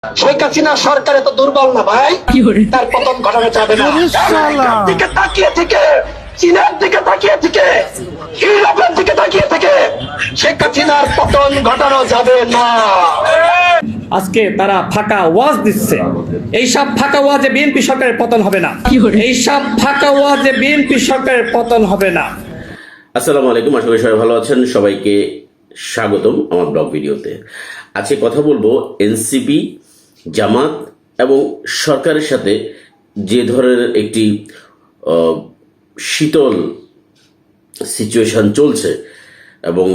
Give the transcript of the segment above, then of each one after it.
শেখ হাসিনা সরকার এত দুর্বল না ভাই, তার পতন ঘটানো যাবে না। আমেরিকার দিকে তাকিয়ে থেকে, চীনের দিকে তাকিয়ে থেকে, ইউরোপের দিকে তাকিয়ে থেকে শেখ হাসিনার পতন ঘটানো যাবে না। আজকে তারা ফাঁকা ওয়াজ দিচ্ছে। এইসব ফাঁকা ওয়াজে বিএনপি সরকারের পতন হবে না। এইসব ফাঁকা ওয়াজে বিএনপি সরকারের পতন হবে না। আসসালামু আলাইকুম, আশা করি সবাই ভালো আছেন। সবাইকে স্বাগতম আমার ব্লগ ভিডিওতে। আজকে কথা বলবো এনসিপি, জামাত এবং সরকারের সাথে যে ধরনের একটি শীতল সিচুয়েশন চলছে এবং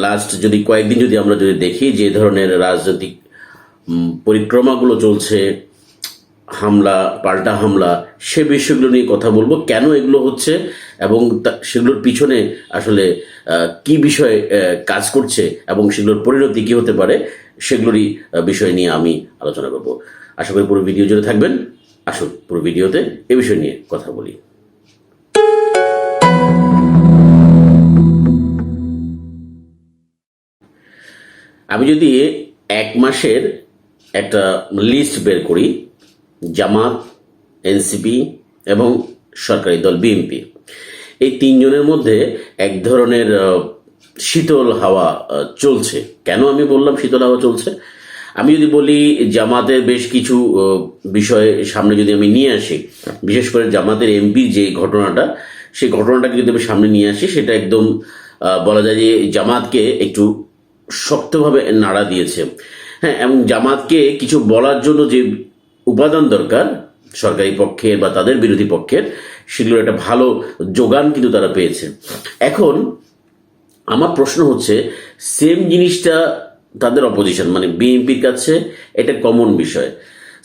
লাস্ট যদি কয়েকদিন যদি আমরা যদি দেখি যে ধরনের রাজনৈতিক পরিক্রমাগুলো চলছে, হামলা পাল্টা হামলা, সে বিষয়গুলো নিয়ে কথা বলবো। কেন এগুলো হচ্ছে এবং সেগুলোর পিছনে আসলে কি বিষয় কাজ করছে এবং সেগুলোর পরিণতি কি হতে পারে, সেগুলোরই বিষয় নিয়ে আমি আলোচনা করব। আশা করি পুরো ভিডিও জুড়ে থাকবেন। আসুন পুরো ভিডিওতে এ বিষয় নিয়ে কথা বলি। আমি যদি এক মাসের একটা লিস্ট বের করি, জামাত, এনসিপি এবং সরকারি দল বিএনপি, এই তিনজনের মধ্যে এক ধরনের শীতল হাওয়া চলছে। কেন আমি বললাম শীতল হাওয়া চলছে? আমি যদি বলি জামাতের বেশ কিছু বিষয় সামনে যদি আমি নিয়ে আসি, বিশেষ করে জামাতের এমপির যে ঘটনাটা, সেই ঘটনাটাকে যদি আমি সামনে নিয়ে আসি, সেটা একদম বলা যায় যে জামাতকে একটু শক্তভাবে নাড়া দিয়েছে। হ্যাঁ, এবং জামাতকে কিছু বলার জন্য যে উপাদান দরকার সরকারি পক্ষের বা তাদের বিরোধী পক্ষের, সেগুলোর একটা ভালো যোগান কিন্তু তারা পেয়েছে। এখন আমার প্রশ্ন হচ্ছে, সেম জিনিসটা তাদের অপোজিশন মানে বিএনপির কাছে এটা কমন বিষয়।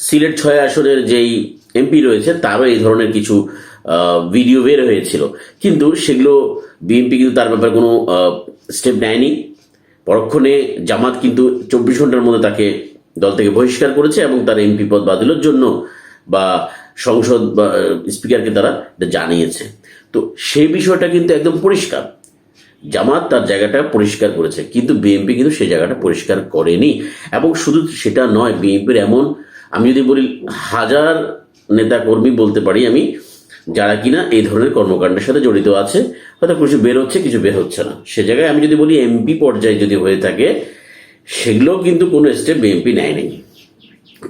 সিলেট 6 আসনের যেই এমপি রয়েছে তারও এই ধরনের কিছু ভিডিও বের হয়েছিল, কিন্তু সেগুলো বিএনপি কিন্তু তার ব্যাপারে কোনো স্টেপ নেয়নি। পরক্ষণে জামাত কিন্তু 24 ঘন্টার মধ্যে তাকে দল থেকে বহিষ্কার করেছে এবং তার এমপি পদ বাতিলের জন্য বা সংসদ বা স্পিকারকে তারা জানিয়েছে। তো সেই বিষয়টা কিন্তু একদম পরিষ্কার, জামাত তার জায়গাটা পরিষ্কার করেছে, কিন্তু বিএনপি কিন্তু সেই জায়গাটা পরিষ্কার করেনি। এবং শুধু সেটা নয়, বিএনপির এমন আমি যদি বলি হাজার নেতা কর্মী বলতে পারি আমি, যারা কিনা এই ধরনের কর্মকাণ্ডের সাথে জড়িত আছে। হয়তো কিছু বের হচ্ছে, কিছু বের হচ্ছে না। সে জায়গায় আমি যদি বলি এমপি পর্যায়ে যদি হয়ে থাকে, সেগুলো কিন্তু কোনো স্টেপ বিএনপি নেয়নি।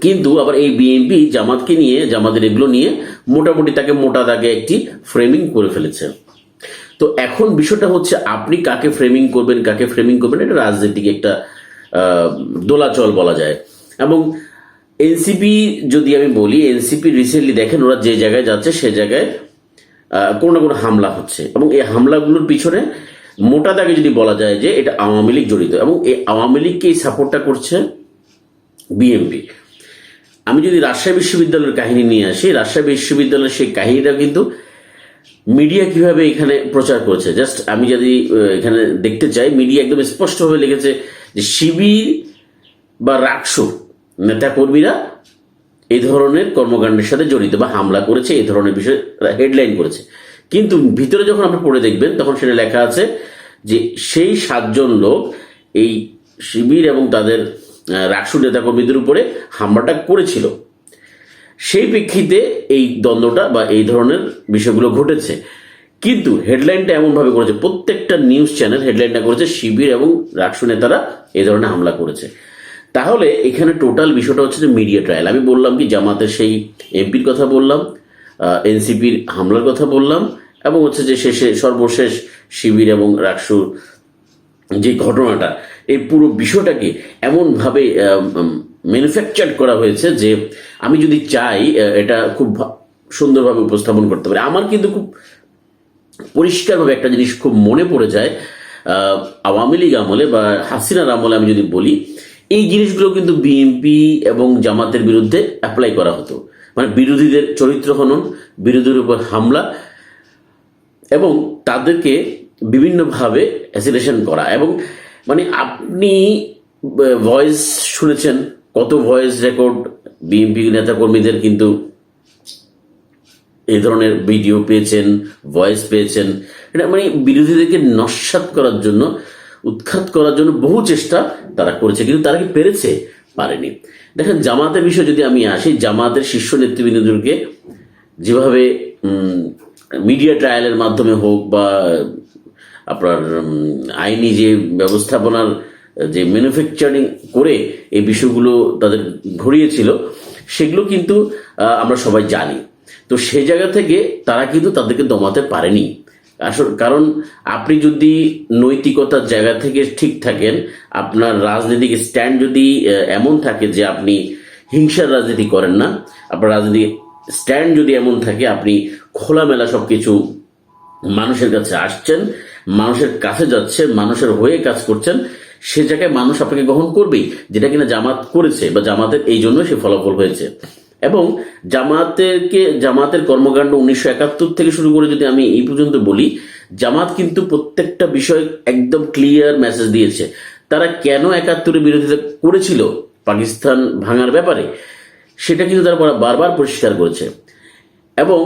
কিন্তু আবার এই বিএনপি জামাতকে নিয়ে, জামাতের এগুলো নিয়ে মোটামুটি তাকে মোটা দাগে একটি ফ্রেমিং করে ফেলেছে। তো এখন বিষয়টা হচ্ছে, আপনি কাকে ফ্রেমিং করবেন, কাকে ফ্রেমিং করবেন, এটা রাজনীতিক একটা দোলাচল বলা যায়। এবং এনসিপি যদি আমি বলি, এনসিপি রিসেন্টলি দেখেন ওরা যে জায়গায় যাচ্ছে সে জায়গায় কোনো না কোনো হামলা হচ্ছে, এবং এই হামলাগুলোর পিছনে মোটা দাগে যদি বলা যায় যে এটা আওয়ামী লীগ জড়িত, এবং এই আওয়ামী লীগকে এই সাপোর্টটা করছে বিএনপি। আমি যদি রাজশাহী বিশ্ববিদ্যালয়ের কাহিনী নিয়ে আসি, রাজশাহী বিশ্ববিদ্যালয়ের সেই কাহিনীটা কিন্তু মিডিয়া কিভাবে এখানে প্রচার করেছে, জাস্ট আমি যদি এখানে দেখতে চাই, মিডিয়া একদম স্পষ্টভাবে লিখেছে যে শিবির বা রাকসু নেতাকর্মীরা এই ধরনের কর্মকাণ্ডের সাথে জড়িত বা হামলা করেছে, এই ধরনের বিষয় হেডলাইন করেছে। কিন্তু ভিতরে যখন আপনি পড়ে দেখবেন, তখন সেটা লেখা আছে যে সেই 7 জন লোক এই শিবির এবং তাদের রাকসু নেতাকর্মীদের উপরে হামলাটা করেছিল। সেই প্রেক্ষিতে এই দ্বন্দ্বটা বা এই ধরনের বিষয়গুলো ঘটেছে। কিন্তু হেডলাইনটা এমনভাবে করেছে, প্রত্যেকটা নিউজ চ্যানেল হেডলাইনটা করেছে শিবির এবং রাকসু নেতারা এই ধরনের হামলা করেছে। তাহলে এখানে টোটাল বিষয়টা হচ্ছে যে মিডিয়া ট্রায়াল। আমি বললাম কি, জামাতের সেই এমপির কথা বললাম, এনসিপির হামলার কথা বললাম, এবং হচ্ছে যে সর্বশেষ শিবির এবং রাকসুর যে ঘটনাটা, এই পুরো বিষয়টাকে এমনভাবে ম্যানুফ্যাকচার করা হয়েছে যে আমি যদি চাই এটা খুব সুন্দরভাবে উপস্থাপন করতে পারি। আমার কিন্তু খুব পরিষ্কারভাবে একটা জিনিস খুব মনে পড়ে যায়, আওয়ামী লীগ আমলে বা হাসিনার আমলে আমি যদি বলি, এই জিনিসগুলো কিন্তু বিএনপি এবং জামাতের বিরুদ্ধে অ্যাপ্লাই করা হতো। মানে বিরোধীদের চরিত্র হনন, বিরোধীর উপর হামলা এবং তাদেরকে বিভিন্নভাবে অ্যাসিলেশন করা। এবং মানে আপনি ভয়েস শুনেছেন, কত ভয়েস রেকর্ড বিএনপি নেতাকর্মীদের কিন্তু এই ধরনের ভিডিও পেয়েছেন, ভয়েস পেয়েছেন। এটা মানে বিরোধীদেরকে নস্যাৎ করার জন্য, উৎখাত করার জন্য বহু চেষ্টা তারা করেছে, কিন্তু তারা কি পেরেছে? পারেনি। দেখেন, জামাতের বিষয়ে যদি আমি আসি, জামাতের শীর্ষ নেতৃবৃন্দদেরকে যেভাবে মিডিয়া ট্রায়ালের মাধ্যমে হোক বা আপনার আইনি যে ব্যবস্থাপনার যে ম্যানুফ্যাকচারিং করে এই বিষয়গুলো তাদের ঘুরিয়েছিল, সেগুলো কিন্তু আমরা সবাই জানি। তো সেই জায়গা থেকে তারা কিন্তু তাদেরকে দমাতে পারেনি। কারণ আপনি যদি নৈতিকতার জায়গা থেকে ঠিক থাকেন, আপনার রাজনৈতিক স্ট্যান্ড যদি এমন থাকে যে আপনি হিংসার রাজনীতি করেন না, আপনার রাজনৈতিক স্ট্যান্ড যদি এমন থাকে আপনি খোলামেলা সবকিছু মানুষের কাছে আসছেন, মানুষের কাছে যাচ্ছেন, মানুষের হয়ে কাজ করছেন, সে জায়গায় মানুষ আপনাকে গ্রহণ করবেই, যেটা কিনা জামাত করেছে বা জামাতের এই জন্য সে ফলাফল হয়েছে। এবং জামাতের কর্মকাণ্ড 1971 থেকে শুরু করে যদি আমি এই পর্যন্ত বলি, জামাত কিন্তু প্রত্যেকটা বিষয় একদম ক্লিয়ার মেসেজ দিয়েছে। তারা কেন 71-এর বিরোধিতা করেছিল পাকিস্তান ভাঙার ব্যাপারে, সেটা কিন্তু তারা বারবার পরিষ্কার করেছে। এবং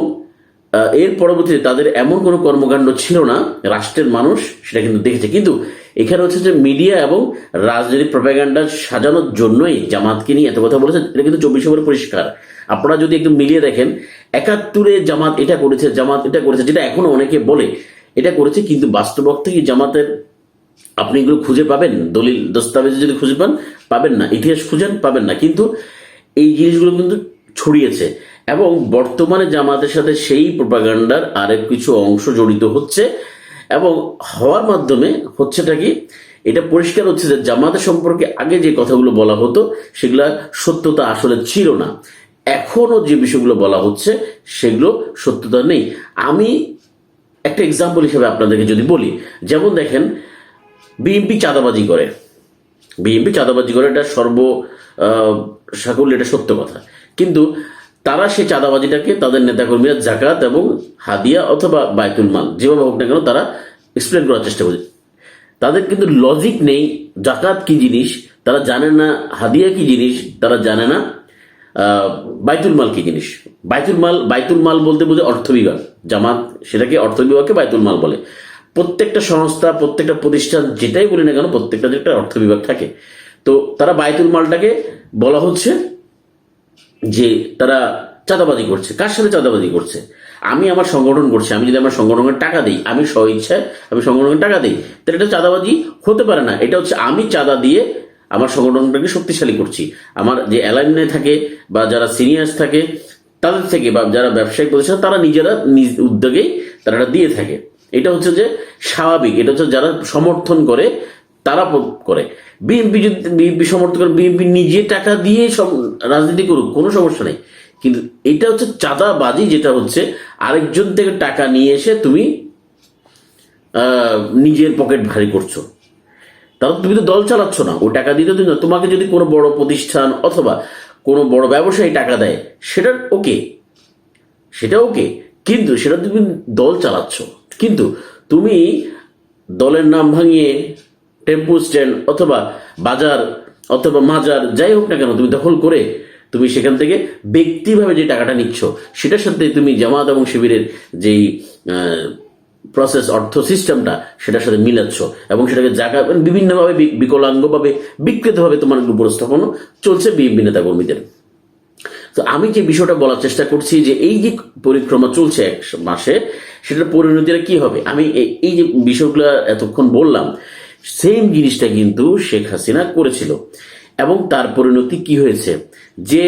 এর পরবর্তীতে তাদের এমন কোনো কর্মকাণ্ড ছিল না, রাষ্ট্রের মানুষ সেটা কিন্তু দেখেছে। কিন্তু এখানে হচ্ছে যে মিডিয়া এবং রাজনৈতিক প্রপাগান্ডা সাজানোর জন্যই জামাতকে নিয়ে এত কথা বলেছে, এটা কিন্তু 24 ওভারে পরিষ্কার। আপনারা যদি একটু মিলিয়ে দেখেন, 71-এ জামাত এটা করেছে, জামাত এটা করেছে, যেটা এখনো অনেকে বলে এটা করেছে, কিন্তু বাস্তব অর্থে কি জামাতের আপনি এগুলো খুঁজে পাবেন? দলিল দস্তাবেজ যদি খুঁজে পাবেন না, ইতিহাস খুঁজেন পাবেন না। কিন্তু এই জিনিসগুলো কিন্তু ছড়িয়েছে এবং বর্তমানে জামাতের সাথে সেই প্রপাগান্ডার আরেক কিছু অংশ জড়িত হচ্ছে এবং হওয়ার মাধ্যমে হচ্ছেটা কি, এটা পরিষ্কার হচ্ছে যে জামাতের সম্পর্কে আগে যে কথাগুলো বলা হতো সেগুলা সত্যতা আসলে ছিল না। এখনো যে বিষয়গুলো বলা হচ্ছে সেগুলো সত্যতা নেই। আমি একটা এক্সাম্পল হিসেবে আপনাদেরকে যদি বলি, যেমন দেখেন, বিএনপি চাঁদাবাজি করে, এটা সকল এটা সত্য কথা। কিন্তু তারা সেই চাঁদাবাজিটাকে তাদের নেতাকর্মীরা জাকাত এবং হাদিয়া অথবা বায়তুল মাল যেভাবে হোক না কেন তারা এক্সপ্লেন করার চেষ্টা করে। তাদের কিন্তু লজিক নেই, জাকাত কি জিনিস তারা জানে না, হাদিয়া কি জিনিস তারা জানে না, বাইতুল মাল কি জিনিস। বাইতুল মাল বলতে বোঝে অর্থ বিভাগ। জামাত সেটাকে অর্থ বিভাগকে বাইতুল মাল বলে। প্রত্যেকটা সংস্থা, প্রত্যেকটা প্রতিষ্ঠান যেটাই বলি না কেন, প্রত্যেকটা একটা অর্থ বিভাগ থাকে। তো তারা বাইতুল মালটাকে বলা হচ্ছে যে তারা চাঁদাবাজি করছে। কার সাথে চাঁদাবাজি করছে? আমি আমার সংগঠন করছি, আমি যদি আমার সংগঠনের টাকা দিই, আমি স্বইচ্ছায় আমি সংগঠনের টাকা দিই, তাহলে এটা চাঁদাবাজি হতে পারে না। এটা হচ্ছে আমি চাঁদা দিয়ে আমার সংগঠনটাকে শক্তিশালী করছি। আমার যে অ্যালাইমনে থাকে বা যারা সিনিয়র্স থাকে তাদের থেকে বা যারা ব্যবসায়িক প্রতিষ্ঠান, তারা নিজেরা নিজ উদ্যোগেই তারা এটা দিয়ে থাকে। এটা হচ্ছে যে স্বাভাবিক, এটা হচ্ছে যারা সমর্থন করে তারা করে। বিএনপি সমর্থন করে, বিএনপি নিজে টাকা দিয়ে সব রাজনীতি করুক, কোনো সমস্যা নেই। কিন্তু এটা হচ্ছে চাঁদাবাজি, যেটা হচ্ছে আরেকজন থেকে টাকা নিয়ে এসে তুমি নিজের পকেট ভারী করছো। তাহলে তুমি তো দল চালাচ্ছ না, ওই টাকা দিতে তুমি, তোমাকে যদি কোনো বড় প্রতিষ্ঠান অথবা কোনো বড় ব্যবসায়ী টাকা দেয় সেটা ওকে, কিন্তু সেটা তুমি দল চালাচ্ছ। কিন্তু তুমি দলের নাম ভাঙিয়ে টেম্পু স্ট্যান্ড অথবা বাজার অথবা মাজার যাই হোক না কেন তুমি দখল করে তুমি সেখান থেকে ব্যক্তিভাবে যে টাকাটা নিচ্ছ, সেটার সাথে তুমি জামাত এবং শিবিরের যেই প্রসেস অর্থ সিস্টেমটা সেটার সাথে মিলাচ্ছ এবং সেটাকে জায়গা বিভিন্নভাবে বিকলাঙ্গভাবে বিকৃতভাবে তোমার উপস্থাপন চলছে বিএনপি নেতা কর্মীদের। তো আমি যে বিষয়টা বলার চেষ্টা করছি যে এই যে পরিক্রমা চলছে 1 মাসে, সেটার পরিণতিটা কি হবে। আমি এই যে বিষয়গুলো এতক্ষণ বললাম, সেম জিনিসটা কিন্তু শেখ হাসিনা করেছিল এবং তার পরিণতি কি হয়েছে, যে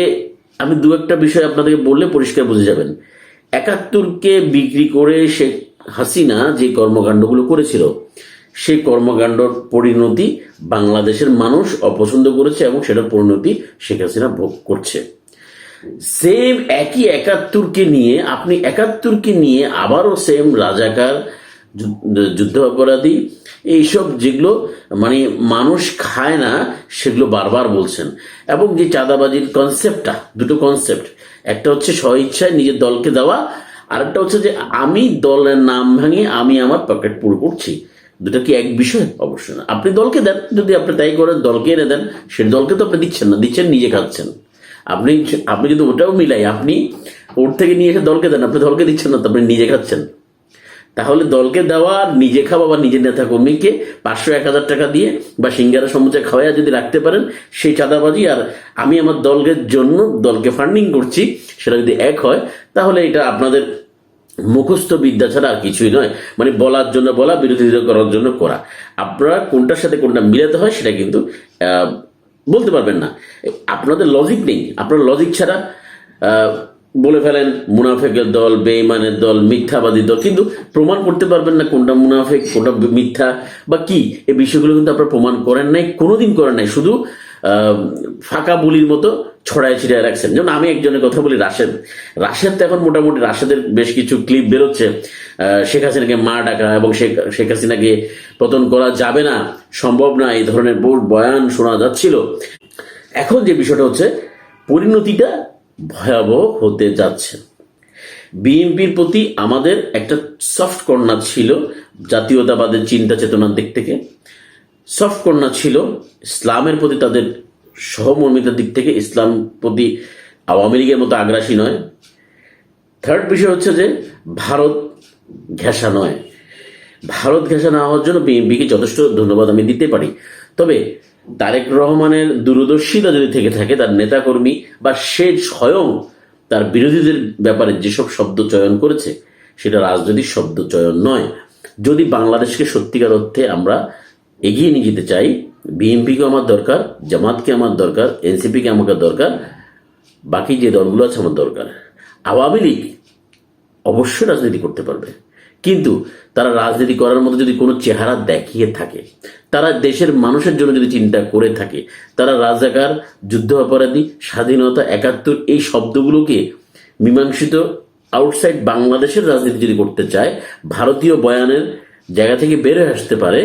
আমি 2-1টা বিষয় আপনাদেরকে বললে পরিষ্কার বুঝে যাবেন। 71-কে বিক্রি করে শেখ হাসিনা যে কর্মকাণ্ডগুলো করেছিল, সেই কর্মকাণ্ডর পরিণতি বাংলাদেশের মানুষ অপছন্দ করেছে এবং সেটার পরিণতি শেখ হাসিনা ভোগ করছে। সেম একই 71-কে নিয়ে আপনি 71-কে নিয়ে আবারও সেম রাজাকার, যুদ্ধ অপরাধী, এইসব যেগুলো মানে মানুষ খায় না সেগুলো বারবার বলছেন। এবং যে চাঁদাবাজির কনসেপ্টটা, দুটো কনসেপ্ট, একটা হচ্ছে স্বইচ্ছায় নিজের দলকে দেওয়া, আর একটা হচ্ছে যে আমি দলের নাম ভাঙিয়ে আমি আমার পকেট পুরো করছি। দুটো কি এক বিষয়? অবশ্যই না। আপনি দলকে দেন, যদি আপনি তাই করেন, দলকে এনে দেন, সে দলকে তো আপনি দিচ্ছেন না, দিচ্ছেন নিজে খাচ্ছেন। আপনি যদি ওটাও মিলাই, আপনি ওর থেকে নিয়ে এসে দলকে দেন, আপনি দলকে দিচ্ছেন না, তো আপনি নিজে খাচ্ছেন। তাহলে দলকে দেওয়া আর নিজে খাওয়া বা নিজের নেতা কর্মীকে 500-1000 টাকা দিয়ে বা সিঙ্গারা সমুচা খাওয়াইয়া যদি রাখতে পারেন, সেই চাঁদাবাজি আর আমি আমার দলের জন্য দলকে ফান্ডিং করছি, সেটা যদি এক হয়, তাহলে এটা আপনাদের মুখস্থ বিদ্যা ছাড়া আর কিছুই নয়। মানে বলার জন্য বলা, বিরোধিতা করার জন্য করা। আপনারা কোনটার সাথে কোনটা মিলাতে হয় সেটা কিন্তু বলতে পারবেন না। আপনাদের লজিক নেই। আপনার লজিক ছাড়া বলে ফেলেন মুনাফেকের দল, বেঈমানের দল, মিথ্যাবাদী দল, কিন্তু প্রমাণ করতে পারবেন না কোনটা মুনাফেক, কোনটা মিথ্যা বা কি। এই বিষয়গুলো কিন্তু আপনারা প্রমাণ করেন নাই, কোনোদিন করেন নাই। শুধু ফাঁকা বুলির মতো ছড়ায় ছিড়ায় রাখছেন। যেমন আমি একজনের কথা বলি, রাশেদ তো এখন মোটামুটি রাশেদের বেশ কিছু ক্লিপ বেরোচ্ছে, শেখ হাসিনাকে মা ডাকা এবং শেখ হাসিনাকে পতন করা যাবে না, সম্ভব না, এই ধরনের বহু বয়ান শোনা যাচ্ছিল। এখন যে বিষয়টা হচ্ছে, পরিণতিটা ভয়াবহ হতে যাচ্ছে। বিএনপির প্রতি আমাদের একটা সফট কর্নার ছিল জাতীয়তাবাদের চিন্তা চেতনার দিক থেকে, সফট কর্নার ছিল ইসলামের প্রতি তাদের সহমর্মিতার দিক থেকে, ইসলাম প্রতি আওয়ামী লীগের মতো আগ্রাসী নয়। থার্ড বিষয় হচ্ছে যে ভারত ঘেঁষা নয়। ভারত ঘেঁষা না হওয়ার জন্য বিএনপিকে যথেষ্ট ধন্যবাদ আমি দিতে পারি। তবে তারেক রহমানের দূরদর্শিতা যদি থেকে থাকে, তার নেতাকর্মী বা সে স্বয়ং তার বিরোধীদের ব্যাপারে যেসব শব্দ চয়ন করেছে, সেটা রাজনৈতিক শব্দ চয়ন নয়। যদি বাংলাদেশকে সত্যিকার অর্থে আমরা এগিয়ে নিয়ে যেতে চাই, বিএনপিকে আমার দরকার, জামাতকে আমার দরকার, এনসিপিকে আমাকে দরকার, বাকি যে দলগুলো আছে আমার দরকার। আওয়ামী লীগ অবশ্যই রাজনীতি করতে পারবে, কিন্তু তারা রাজনীতি করার মতো যদি কোনো চেহারা দেখিয়ে থাকে, তারা দেশের মানুষের জন্য যদি চিন্তা করে থাকে, তারা রাজাকার, যুদ্ধ অপরাধী, স্বাধীনতা, 71 এই শব্দগুলোকে মীমাংসিত আউটসাইড বাংলাদেশের রাজনীতি যদি করতে চায়, ভারতীয় বয়ানের জায়গা থেকে বের হয়ে আসতে পারে,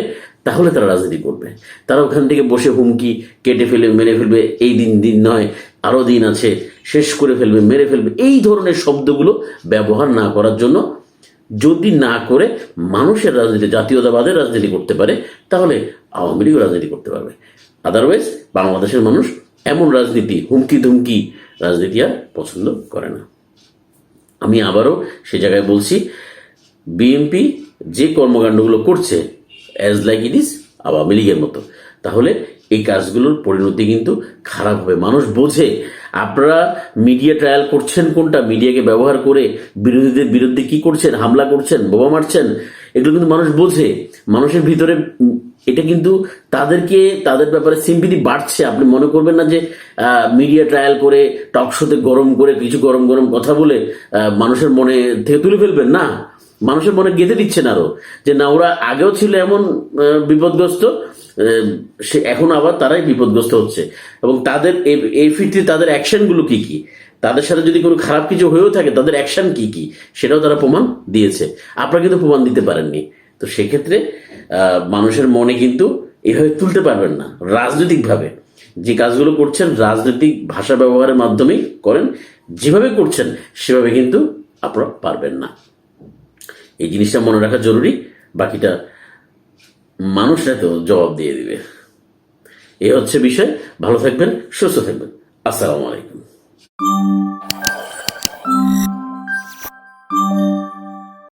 তাহলে তারা রাজনীতি করবে। তারা ওখান থেকে বসে হুমকি, কেটে ফেলবে, মেরে ফেলবে, এই দিন নয় আরো দিন আছে, শেষ করে ফেলবে, মেরে ফেলবে, এই ধরনের শব্দগুলো ব্যবহার না করার জন্য, যদি না করে মানুষের রাজনীতি, জাতীয়তাবাদের রাজনীতি করতে পারে, তাহলে আওয়ামী লীগ রাজনীতি করতে পারবে। আদারওয়াইজ বাংলাদেশের মানুষ এমন রাজনীতি, হুমকি ধুমকি রাজনীতি আর পছন্দ করে না। আমি আবারও সে জায়গায় বলছি, বিএনপি যে কর্মকাণ্ডগুলো করছে as like it is Awami লীগের মতো, তাহলে এই কাজগুলোর পরিণতি কিন্তু খারাপ হবে। মানুষ বোঝে আপনারা মিডিয়া ট্রায়াল করছেন কোনটা, মিডিয়াকে ব্যবহার করে বিরোধীদের বিরুদ্ধে কি করছেন, হামলা করছেন, বোমা মারছেন, এগুলো কিন্তু মানুষ বোঝে। মানুষের ভিতরে এটা কিন্তু তাদের ব্যাপারে সিম্পিতি বাড়ছে। আপনি মনে করবেন না যে মিডিয়া ট্রায়াল করে, টক শোতে গরম করে কিছু গরম গরম কথা বলে মানুষের মনে থেকে তুলে ফেলবেন না। মানুষের মনে গেঁথে দিচ্ছেন আরো, যে না ওরা আগেও ছিল এমন বিপদগ্রস্ত, সে এখন আবার তারাই বিপদগ্রস্ত হচ্ছে। এবং তাদের এই ফিটে তাদের অ্যাকশনগুলো কি কি, তাদের সাথে যদি কোনো খারাপ কিছু হয়েও থাকে তাদের অ্যাকশন কি কি, সেটাও তারা প্রমাণ দিয়েছে। আপনারা কিন্তু প্রমাণ দিতে পারেননি। তো সেক্ষেত্রে মানুষের মনে কিন্তু এভাবে তুলতে পারবেন না। রাজনৈতিকভাবে যে কাজগুলো করছেন, রাজনৈতিক ভাষা ব্যবহারের মাধ্যমেই করেন, যেভাবে করছেন সেভাবে কিন্তু আপনারা পারবেন না। এই জিনিসটা মনে রাখা জরুরি। বাকিটা মানুষরা তো জবাব দিয়ে দিবে। এই হচ্ছে বিষয়। ভালো থাকবেন, সুস্থ থাকবেন। আসসালামু আলাইকুম।